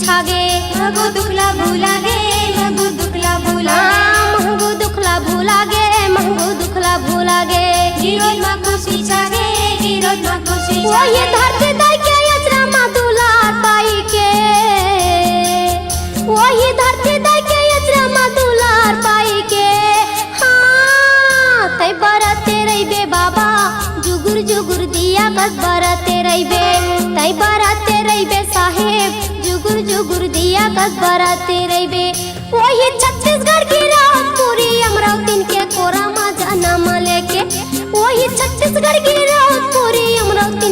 छागे महगो दुखला भूला गे महगो दुखला भूला महगो दुखला भूला गे महगो दुखला भूला गे गिरोज मा खुशी छागे गिरोज मा खुशी वही धरती दाई के अचरा मा दुलार पाई के वही धरती दाई के अचरा मा दुलार पाई के हाँ तै बरते रहिबे बाबा जुगुर जुगुर दिया कस बरते रहिबे तै बरते रहिबे साहेब जुगुर जुगुर दिया कस बरते रहिबे वही छत्तीसगढ़ की रात पूरी अमरावती के कोरा मा जन्म लेके वही छत्तीसगढ़ की रात पूरी अमरावती